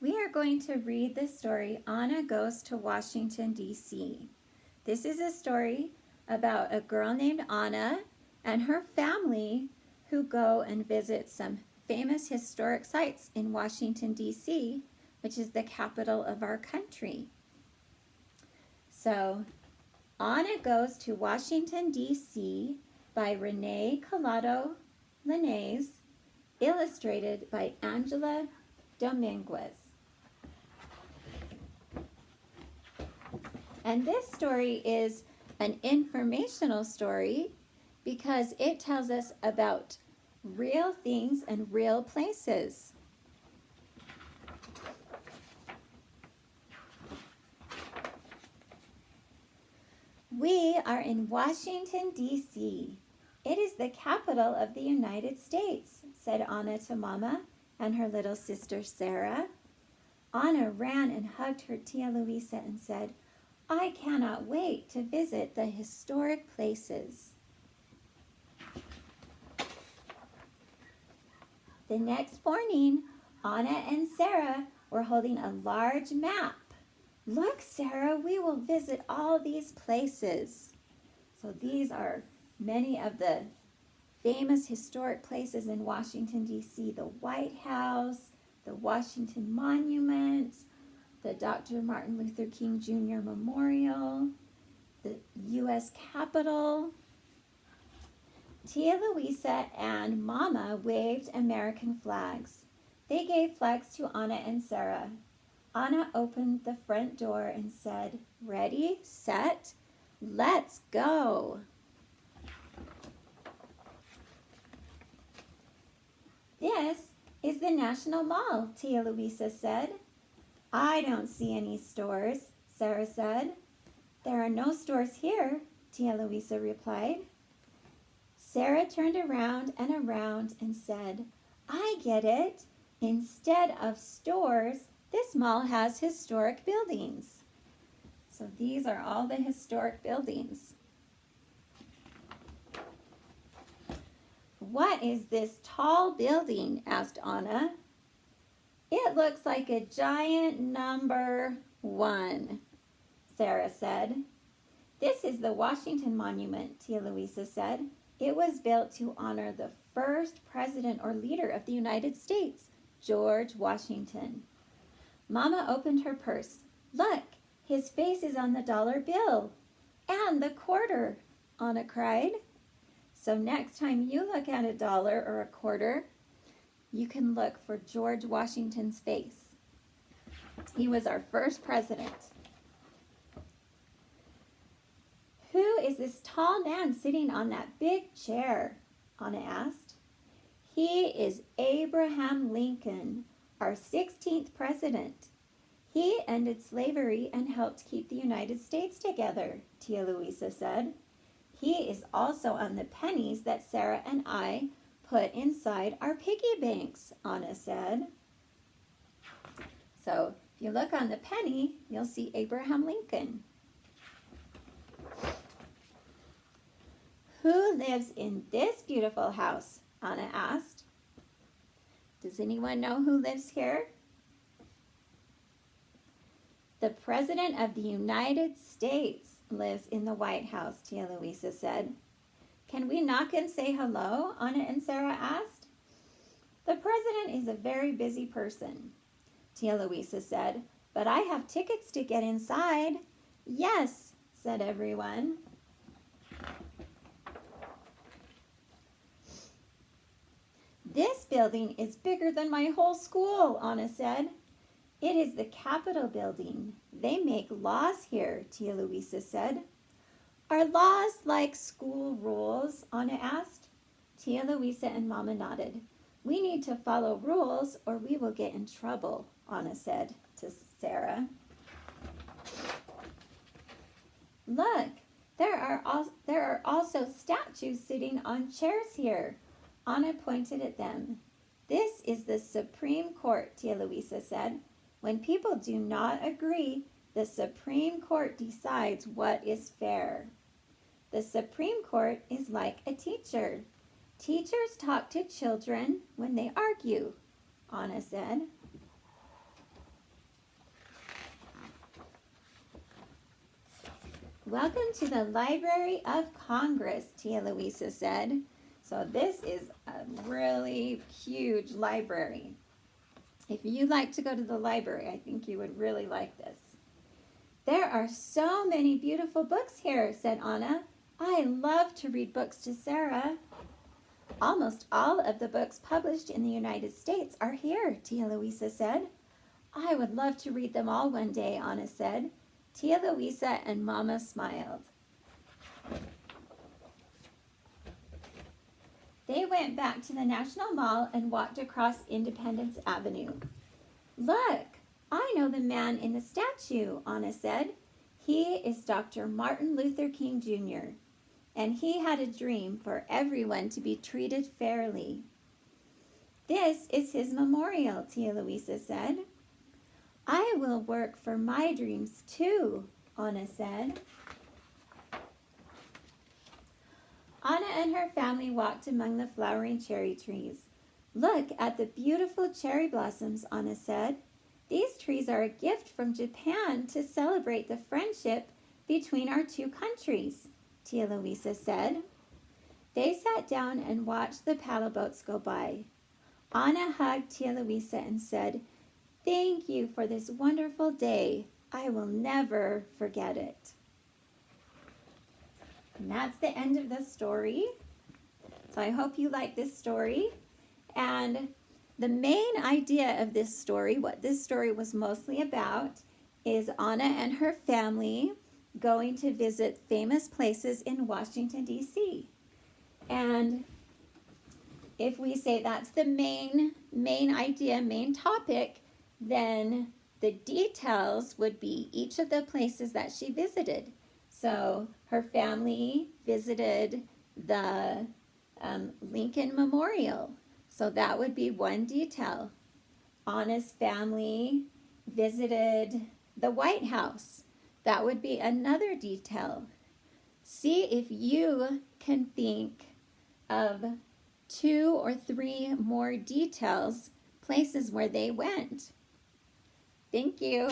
We are going to read the story Anna Goes to Washington, D.C. This is a story about a girl named Anna and her family who go and visit some famous historic sites in Washington, D.C., which is the capital of our country. So, Anna Goes to Washington, D.C. by Renee Collado Linnaeus, illustrated by Angela Dominguez. And this story is an informational story because it tells us about real things and real places. We are in Washington, D.C. It is the capital of the United States, said Anna to Mama and her little sister Sarah. Anna ran and hugged her Tia Luisa and said, I cannot wait to visit the historic places. The next morning, Anna and Sarah were holding a large map. Look, Sarah, we will visit all these places. So these are many of the famous historic places in Washington, D.C. The White House, the Washington Monument, the Dr. Martin Luther King Jr. Memorial, the U.S. Capitol. Tia Luisa and Mama waved American flags. They gave flags to Anna and Sarah. Anna opened the front door and said, Ready, set, let's go. This is the National Mall, Tia Luisa said. I don't see any stores, Sarah said. There are no stores here, Tia Luisa replied. Sarah turned around and said, I get it. Instead of stores, this mall has historic buildings. So these are all the historic buildings. What is this tall building? Asked Anna. It looks like a giant number 1, Sarah said. This is the Washington Monument, Tia Luisa said. It was built to honor the first president or leader of the United States, George Washington. Mama opened her purse. Look, his face is on the dollar bill. And the quarter, Anna cried. So next time you look at a dollar or a quarter, you can look for George Washington's face. He was our first president. Who is this tall man sitting on that big chair? Anna asked. He is Abraham Lincoln, our 16th president. He ended slavery and helped keep the United States together, Tia Luisa said. He is also on the pennies that Sarah and I put inside our piggy banks, Anna said. So if you look on the penny, you'll see Abraham Lincoln. Who lives in this beautiful house? Anna asked. Does anyone know who lives here? The President of the United States lives in the White House, Tia Luisa said. Can we knock and say hello? Anna and Sarah asked. The president is a very busy person, Tia Luisa said, but I have tickets to get inside. Yes, said everyone. This building is bigger than my whole school, Anna said. It is the Capitol building. They make laws here, Tia Luisa said. Are laws like school rules? Anna asked. Tia Luisa and Mama nodded. We need to follow rules or we will get in trouble, Anna said to Sarah. Look, there are also statues sitting on chairs here. Anna pointed at them. This is the Supreme Court, Tia Luisa said. When people do not agree, the Supreme Court decides what is fair. The Supreme Court is like a teacher. Teachers talk to children when they argue, Anna said. Welcome to the Library of Congress, Tia Louisa said. So this is a really huge library. If you like to go to the library, I think you would really like this. There are so many beautiful books here, said Anna. I love to read books to Sarah. Almost all of the books published in the United States are here, Tia Louisa said. I would love to read them all one day, Anna said. Tia Louisa and Mama smiled. They went back to the National Mall and walked across Independence Avenue. Look, I know the man in the statue, Anna said. He is Dr. Martin Luther King Jr., and he had a dream for everyone to be treated fairly. This is his memorial, Tia Louisa said. I will work for my dreams too, Anna said. Anna and her family walked among the flowering cherry trees. Look at the beautiful cherry blossoms, Anna said. These trees are a gift from Japan to celebrate the friendship between our two countries, Tia Louisa said. They sat down and watched the paddle boats go by. Anna hugged Tia Louisa and said, Thank you for this wonderful day. I will never forget it. And that's the end of the story. So I hope you like this story. And the main idea of this story, what this story was mostly about, is Anna and her family going to visit famous places in Washington, D.C. And if we say that's the main idea, main topic, then the details would be each of the places that she visited. So her family visited the Lincoln Memorial. So that would be one detail. Anna's family visited the White House. That would be another detail. See if you can think of 2 or 3 more details, places where they went. Thank you.